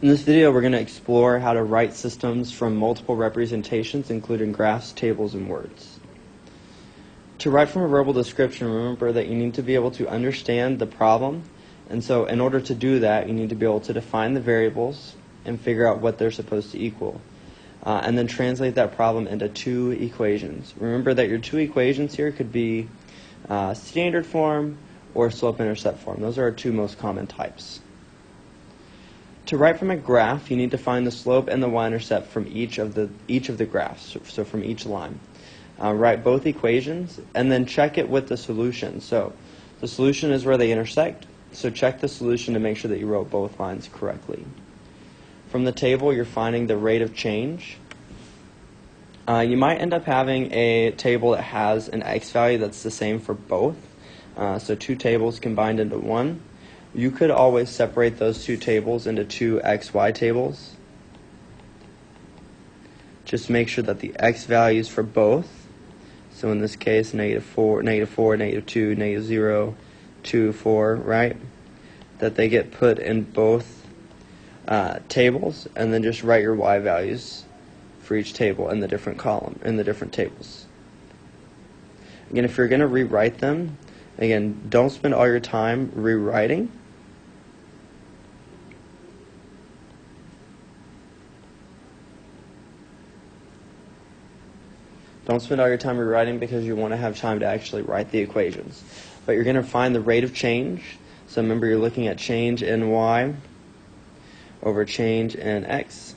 In this video, we're going to explore how to write systems from multiple representations, including graphs, tables, and words. To write from a verbal description, remember that you need to be able to understand the problem, and so in order to do that, you need to be able to define the variables and figure out what they're supposed to equal, and then translate that problem into two equations. Remember that your two equations here could be standard form or slope-intercept form. Those are our two most common types. To write from a graph, you need to find the slope and the y-intercept from each of the graphs, so from each line. Write both equations and then check it with the solution. So the solution is where they intersect, so check the solution to make sure that you wrote both lines correctly. From the table, you're finding the rate of change. You might end up having a table that has an x value that's the same for both, so two tables combined into one. You could always separate those two tables into two XY tables. Just make sure that the x values for both, so in this case -4, -2, -0, 2, 4, right? That they get put in both tables, and then just write your y values for each table in the different column, in the different tables. Again, if you're going to rewrite them, again, don't spend all your time rewriting. Don't spend all your time rewriting because you want to have time to actually write the equations. But you're going to find the rate of change. So remember, you're looking at change in y over change in x.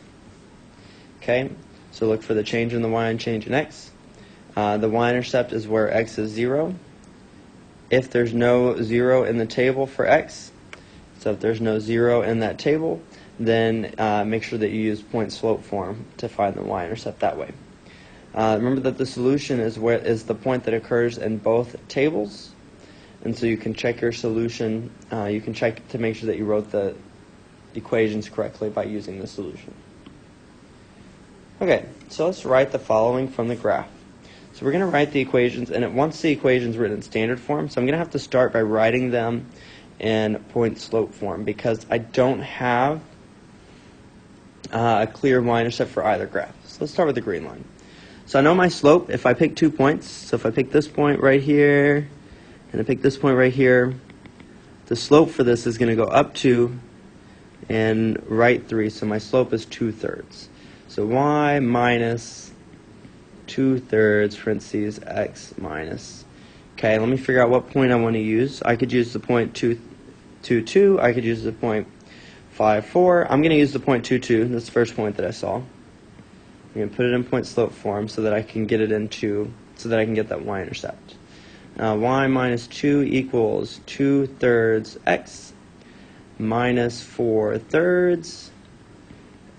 Okay, so look for the change in the y and change in x. The y-intercept is where x is 0. If there's no 0 in the table for x, so if there's no 0 in that table, then make sure that you use point-slope form to find the y-intercept that way. Remember that the solution is the point that occurs in both tables, and so you can check your solution. You can check to make sure that you wrote the equations correctly by using the solution. Okay, so let's write the following from the graph. So we're going to write the equations, and once the equation's written in standard form, so I'm going to have to start by writing them in point-slope form because I don't have a clear y-intercept for either graph. So let's start with the green line. So I know my slope if I pick 2 points. So if I pick this point right here and I pick this point right here, the slope for this is going to go up 2 and right 3. So my slope is 2/3. So y minus 2/3 parentheses x minus. Okay, let me figure out what point I want to use. I could use the point 2, I could use the point 5, 4. I'm going to use the point 2, 2. That's the first point that I saw. I'm going to put it in point-slope form so that I can get that y-intercept. Y minus 2 equals 2/3 x minus 4/3.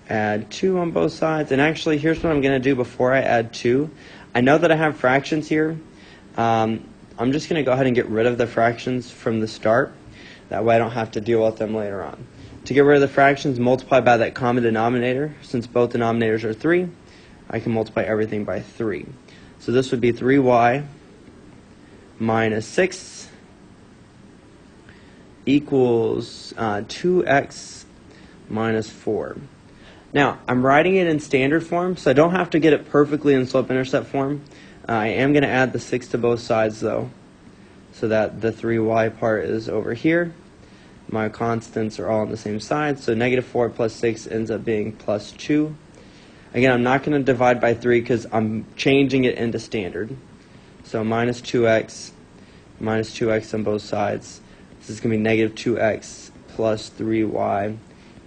Add 2 on both sides. And actually, here's what I'm going to do before I add 2. I know that I have fractions here. I'm just going to go ahead and get rid of the fractions from the start. That way I don't have to deal with them later on. To get rid of the fractions, multiply by that common denominator. Since both denominators are 3, I can multiply everything by 3. So this would be 3y minus 6 equals 2x minus 4. Now, I'm writing it in standard form, so I don't have to get it perfectly in slope-intercept form. I am going to add the 6 to both sides, though, so that the 3y part is over here. My constants are all on the same side, so -4 plus 6 ends up being plus 2. Again, I'm not going to divide by 3 because I'm changing it into standard. So minus 2x on both sides. This is going to be -2x plus 3y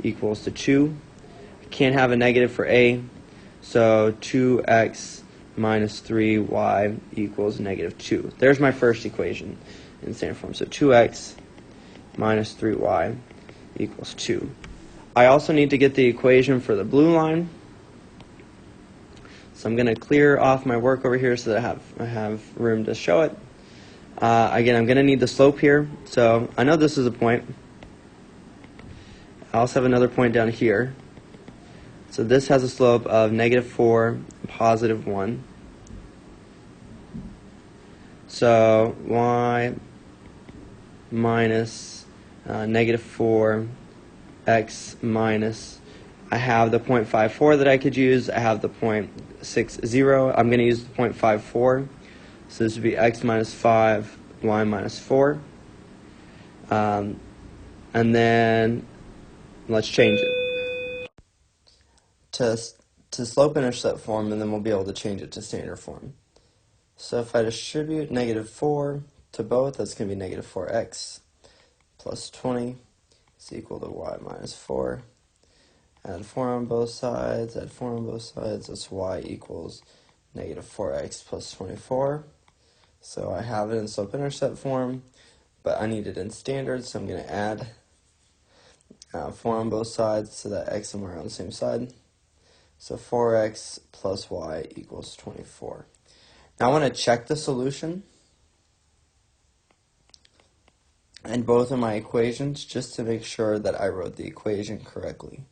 equals to 2. I can't have a negative for a, so 2x minus 3y equals -2. There's my first equation in standard form. So 2x minus 3y equals 2. I also need to get the equation for the blue line. So I'm going to clear off my work over here so that I have room to show it. Again, I'm going to need the slope here. So I know this is a point. I also have another point down here. So this has a slope of -4, +1. So y minus -4 x minus I have the 0.54 that I could use. I have the 0.60. I'm going to use the 0.54. So this would be x minus 5, y minus 4. And then let's change it to slope-intercept form, and then we'll be able to change it to standard form. So if I distribute negative 4 to both, that's going to be negative 4x plus 20 is equal to y minus 4. Add 4 on both sides, add 4 on both sides, that's y equals negative 4x plus 24. So I have it in slope-intercept form, but I need it in standard, so I'm going to add 4 on both sides so that x and y are on the same side. So 4x plus y equals 24. Now I want to check the solution in both of my equations just to make sure that I wrote the equation correctly.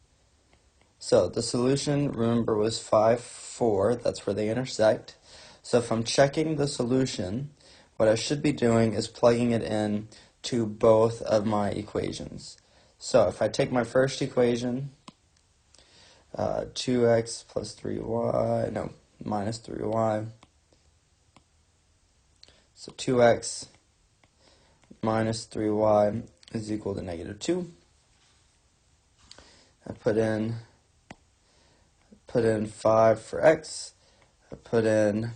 So the solution, remember, was 5, 4. That's where they intersect. So if I'm checking the solution, what I should be doing is plugging it in to both of my equations. So if I take my first equation, 2x plus 3y, no, minus 3y. So 2x minus 3y is equal to negative 2. I put in 5 for x. I put in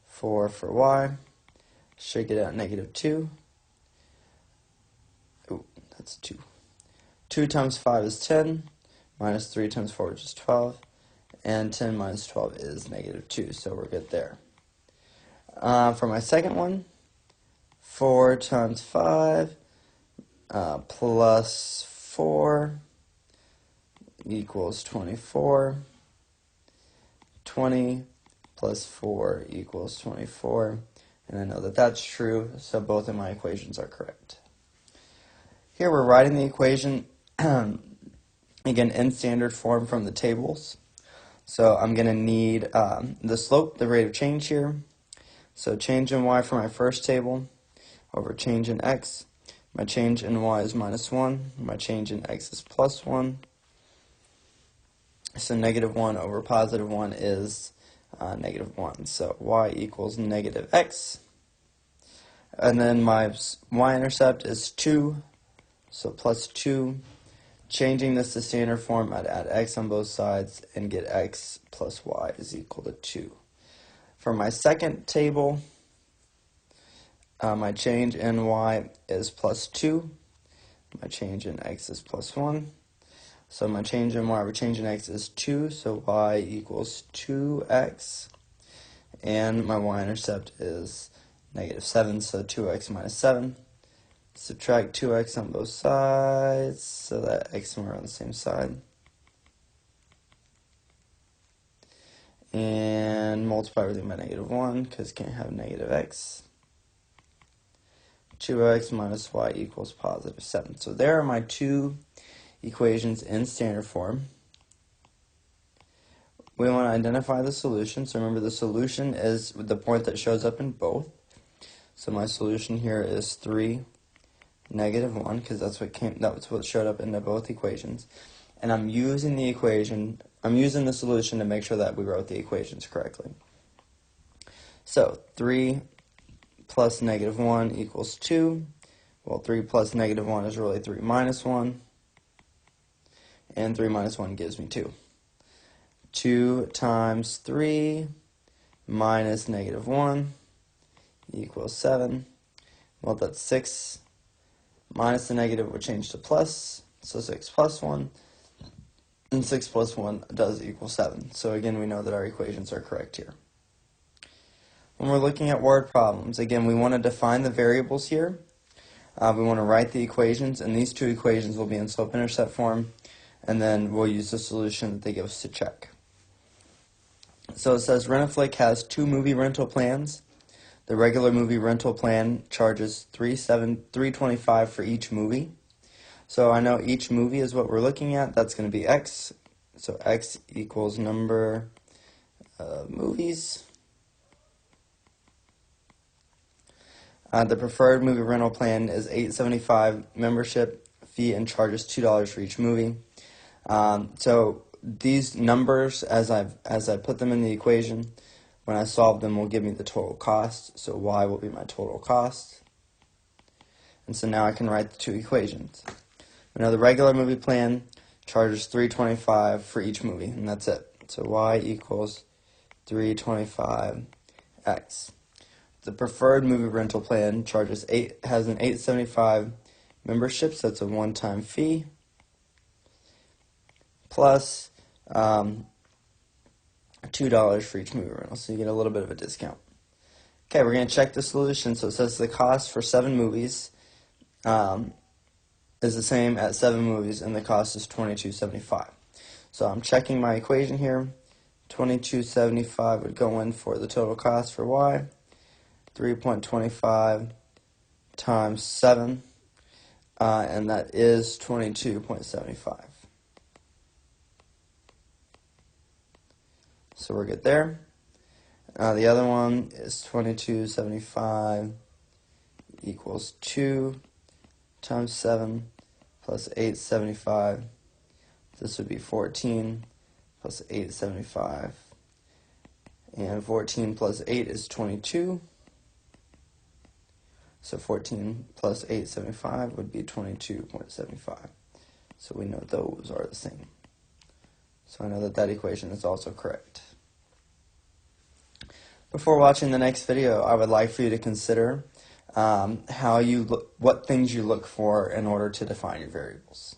4 for y. Should get out negative 2. Oh, that's 2. 2 times 5 is 10. Minus 3 times 4, which is 12. And 10 minus 12 is negative 2, so we're good there. For my second one, 4 times 5 plus 4 equals 24. 20 plus 4 equals 24. And I know that that's true, so both of my equations are correct. Here we're writing the equation again in standard form from the tables. So I'm going to need the slope, the rate of change here. So change in y for my first table over change in x. My change in y is minus 1. My change in x is plus 1. So negative 1 over positive 1 is negative 1. So y equals negative x. And then my y-intercept is 2. So plus 2. Changing this to standard form, I'd add x on both sides and get x plus y is equal to 2. For my second table, my change in y is plus 2. My change in x is plus 1. So my change in y over change in x is 2, so y equals 2x. And my y-intercept is negative 7, so 2x minus 7. Subtract 2x on both sides so that x and y are on the same side. And multiply everything by negative 1 because can't have negative x. 2x minus y equals positive 7. So there are my two equations in standard form. We want to identify the solution. So remember, the solution is the point that shows up in both. So my solution here is 3, negative 1, because that's what showed up in both equations. And I'm using the solution to make sure that we wrote the equations correctly. So 3 plus negative 1 equals 2. Well, 3 plus negative 1 is really 3 minus 1. And 3 minus 1 gives me 2. 2 times 3 minus negative 1 equals 7. Well, that's 6. Minus the negative would change to plus, so 6 plus 1. And 6 plus 1 does equal 7. So again, we know that our equations are correct here. When we're looking at word problems, again, we want to define the variables here. We want to write the equations, and these two equations will be in slope-intercept form, and then we'll use the solution that they give us to check. So it says Rent-A-Flick has 2 movie rental plans. The regular movie rental plan charges $325 for each movie. So I know each movie is what we're looking at. That's going to be x. So x equals number of movies. The preferred movie rental plan is $8.75 membership fee and charges $2 for each movie. So these numbers, as I put them in the equation, when I solve them, will give me the total cost. So y will be my total cost. And so now I can write the two equations. We know the regular movie plan charges $3.25 for each movie, and that's it. So y equals $3.25x. The preferred movie rental plan has an $8.75 membership, so that's a one-time fee, plus $2 for each movie rental, so you get a little bit of a discount. Okay, we're going to check the solution. So it says the cost for 7 movies is the same at 7 movies, and the cost is $22.75. So I'm checking my equation here. $22.75 would go in for the total cost for y. 3.25 times 7, and that is 22.75. So we're good there. The other one is 22.75 equals 2 times 7 plus 8.75. This would be 14 plus 8.75. And 14 plus 8 is 22. So 14 plus 8.75 would be 22.75. So we know those are the same. So I know that that equation is also correct. Before watching the next video, I would like for you to consider what things you look for in order to define your variables.